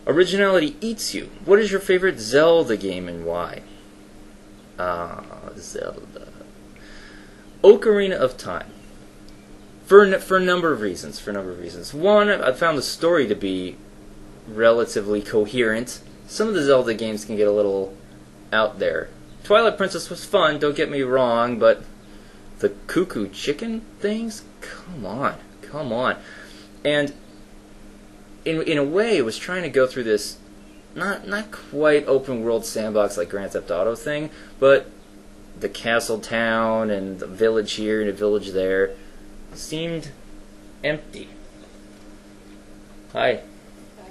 Originality eats you. What is your favorite Zelda game and why? Zelda. Ocarina of Time. For a number of reasons. One, I found the story to be relatively coherent. Some of the Zelda games can get a little out there. Twilight Princess was fun, don't get me wrong, but the cuckoo chicken things? Come on. And in a way, it was trying to go through this not quite open world sandbox like Grand Theft Auto thing, but the castle town and the village here and a village there seemed empty. Hi. Hi.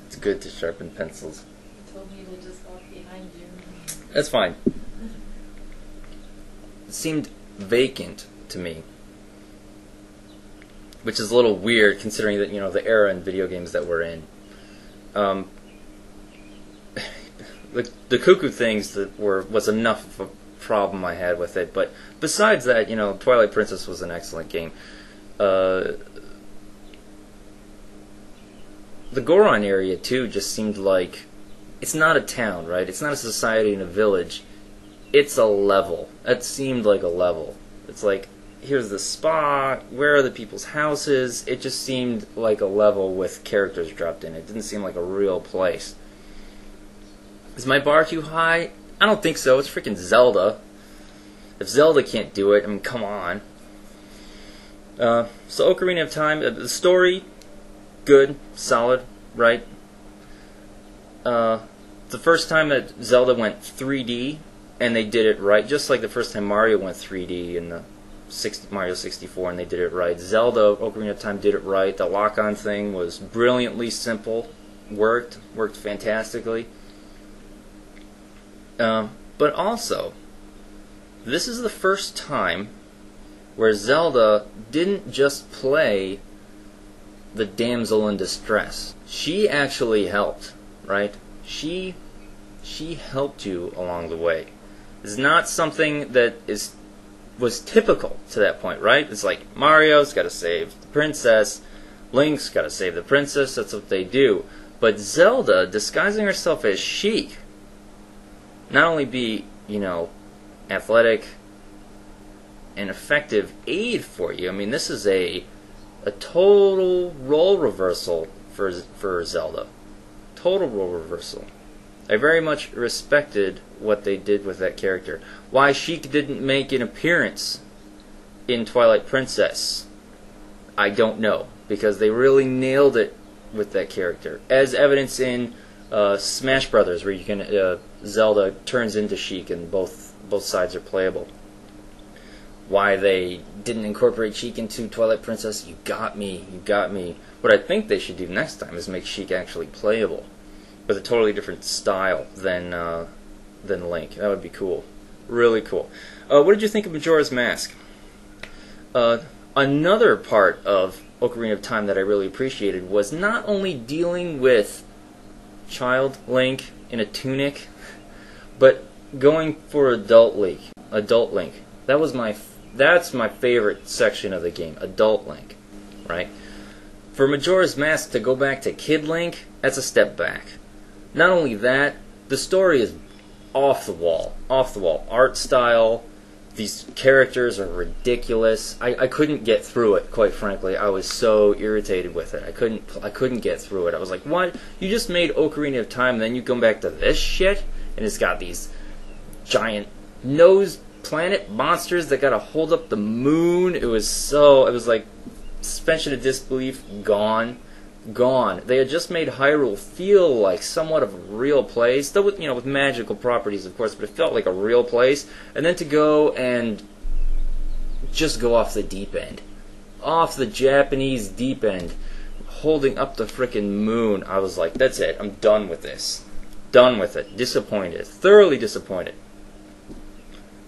It's good to sharpen pencils. You told me to just walk behind you. That's fine. It seemed vacant to me, which is a little weird considering that, you know, the era in video games that we're in. The cuckoo things was enough of a problem I had with it, but besides that, you know, Twilight Princess was an excellent game. The Goron area too just seemed like it's not a town, right? It's not a society in a village. It's a level. It seemed like a level. It's like, here's the spa, where are the people's houses? It just seemed like a level with characters dropped in. It didn't seem like a real place. Is my bar too high? I don't think so. It's freaking Zelda. If Zelda can't do it, I mean, come on. So Ocarina of Time, the story, good, solid, right? The first time that Zelda went 3D, and they did it right, just like the first time Mario went 3D in the Mario 64, and they did it right. Zelda, Ocarina of Time did it right. The lock-on thing was brilliantly simple, worked fantastically. But also, this is the first time where Zelda didn't just play the damsel in distress. She actually helped, right? She helped you along the way. It's not something that was typical to that point, right? It's like Mario's got to save the princess, Link's got to save the princess. That's what they do. But Zelda, disguising herself as Sheik, not only be, you know, athletic and effective aid for you. I mean, this is a total role reversal for Zelda. Total role reversal. I very much respected what they did with that character. Why Sheik didn't make an appearance in Twilight Princess, I don't know, because they really nailed it with that character, as evidenced in Smash Brothers, where you can Zelda turns into Sheik and both sides are playable. Why they didn't incorporate Sheik into Twilight Princess, you got me. What I think they should do next time is make Sheik actually playable, with a totally different style than Link. That would be cool. Really cool. What did you think of Majora's Mask? Another part of Ocarina of Time that I really appreciated was not only dealing with child Link in a tunic, but going for adult Link. That's my favorite section of the game, adult Link, right? For Majora's Mask to go back to Kid Link, that's a step back. Not only that, the story is off the wall. Art style, these characters are ridiculous. I couldn't get through it, quite frankly. I was so irritated with it. I couldn't get through it. I was like, what? You just made Ocarina of Time, and then you come back to this shit? And it's got these giant nose planet monsters that gotta hold up the moon. It was like suspension of disbelief gone. They had just made Hyrule feel like somewhat of a real place, though with, you know, with magical properties, of course, but it felt like a real place. And then to go and just go off the deep end, off the Japanese deep end, holding up the frickin' moon. I was like, that's it. I'm done with this. Done with it. Disappointed. Thoroughly disappointed.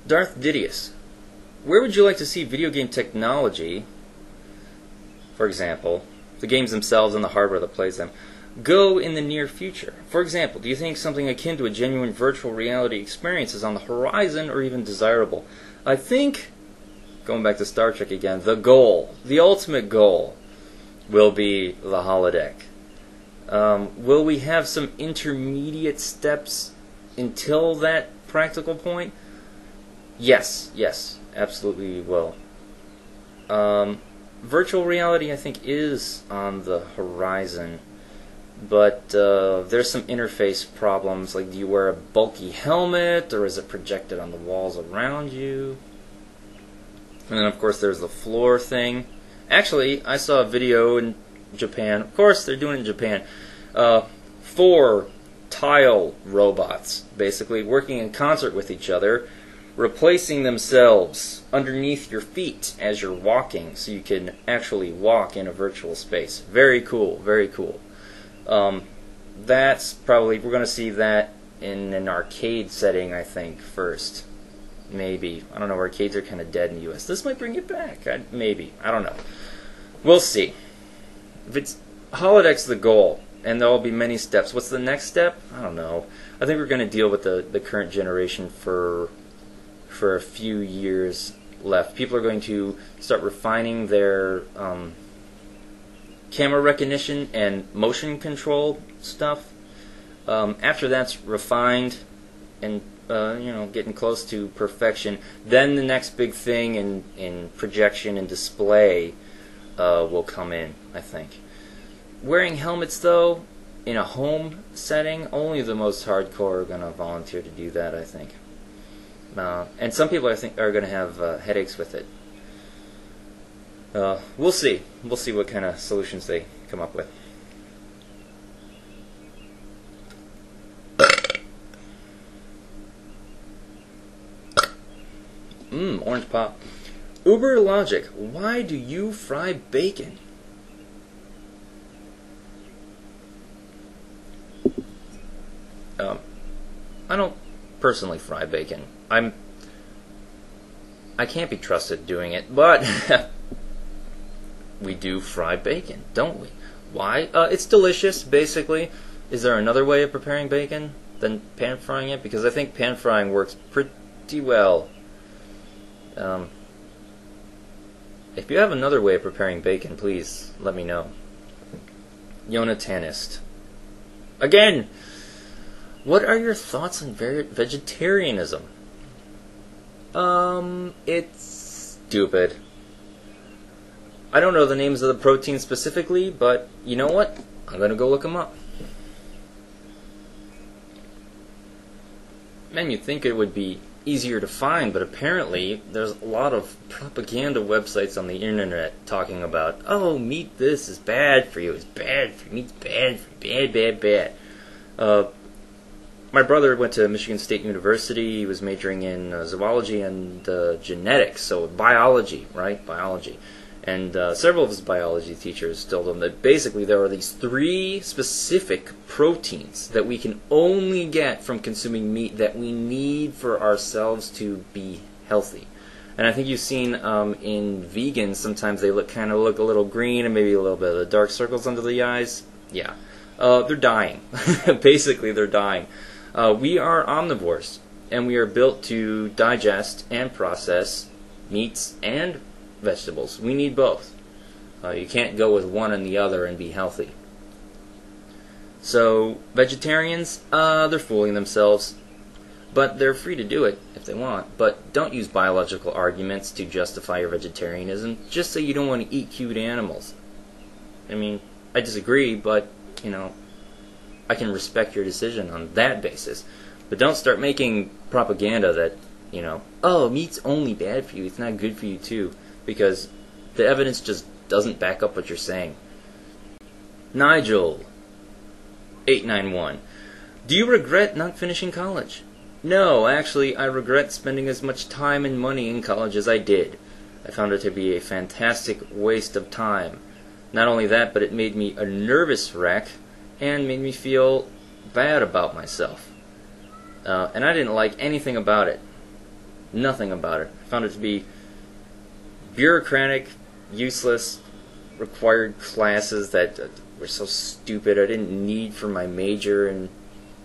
Darth Didius, where would you like to see video game technology, for example, the games themselves and the hardware that plays them, go in the near future? For example, do you think something akin to a genuine virtual reality experience is on the horizon or even desirable? I think, going back to Star Trek again, the ultimate goal, will be the holodeck. Will we have some intermediate steps until that practical point? Yes, absolutely we will. Virtual reality, I think, is on the horizon, but there's some interface problems, like do you wear a bulky helmet, or is it projected on the walls around you? And then, of course, there's the floor thing. Actually, I saw a video in Japan. Of course, they're doing it in Japan. 4 tile robots, basically, working in concert with each other, replacing themselves underneath your feet as you're walking, so you can actually walk in a virtual space. Very cool, very cool. That's probably, we're going to see that in an arcade setting, I think, first. Maybe. I don't know, arcades are kind of dead in the US. This might bring it back. Maybe. I don't know. We'll see. If it's holodeck's the goal, and there will be many steps. What's the next step? I don't know. I think we're going to deal with the current generation for a few years left. People are going to start refining their camera recognition and motion control stuff. After that's refined and getting close to perfection, then the next big thing in projection and display will come in, I think. Wearing helmets, though, in a home setting, only the most hardcore are going to volunteer to do that, I think. And some people, I think, are going to have headaches with it. We'll see. We'll see what kind of solutions they come up with. Orange pop. Uber logic. Why do you fry bacon? I don't personally fry bacon. I can't be trusted doing it, but we do fry bacon, don't we? Why? It's delicious, basically. Is there another way of preparing bacon than pan frying it? Because I think pan frying works pretty well. If you have another way of preparing bacon, please let me know. Yonatanist. Again! What are your thoughts on vegetarianism? It's stupid. I don't know the names of the proteins specifically, but you know what? I'm going to go look them up. Man, you'd think it would be easier to find, but apparently there's a lot of propaganda websites on the internet talking about, oh, meat this is bad for you, it's bad for you, meat's bad for you, bad. My brother went to Michigan State University. He was majoring in zoology and genetics, so biology, right? Biology. And several of his biology teachers told him that basically there are these 3 specific proteins that we can only get from consuming meat that we need for ourselves to be healthy. And I think you've seen in vegans, sometimes they look a little green and maybe a little bit of the dark circles under the eyes. Yeah. They're dying. Basically, they're dying. We are omnivores, and we are built to digest and process meats and vegetables. We need both. You can't go with one and the other and be healthy. So, vegetarians, they're fooling themselves, but they're free to do it if they want. But don't use biological arguments to justify your vegetarianism. Just say you don't want to eat cute animals. I mean, I disagree, but, I can respect your decision on that basis. But don't start making propaganda that, oh, meat's only bad for you, it's not good for you too, because the evidence just doesn't back up what you're saying. Nigel, 891. Do you regret not finishing college? No, actually, I regret spending as much time and money in college as I did. I found it to be a fantastic waste of time. Not only that, but it made me a nervous wreck and made me feel bad about myself. And I didn't like anything about it. Nothing about it. I found it to be bureaucratic, useless, required classes that were so stupid I didn't need for my major, and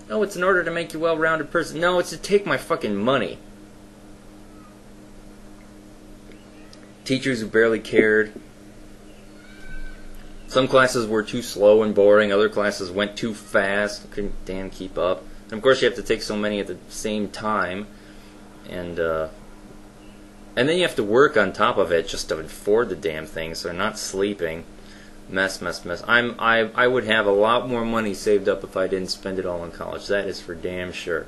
no, it's in order to make you a well-rounded person. No, it's to take my fucking money. Teachers who barely cared. Some classes were too slow and boring. Other classes went too fast. Couldn't damn keep up. And of course, you have to take so many at the same time, and then you have to work on top of it just to afford the damn thing. So not sleeping. Mess. I would have a lot more money saved up if I didn't spend it all in college. That is for damn sure.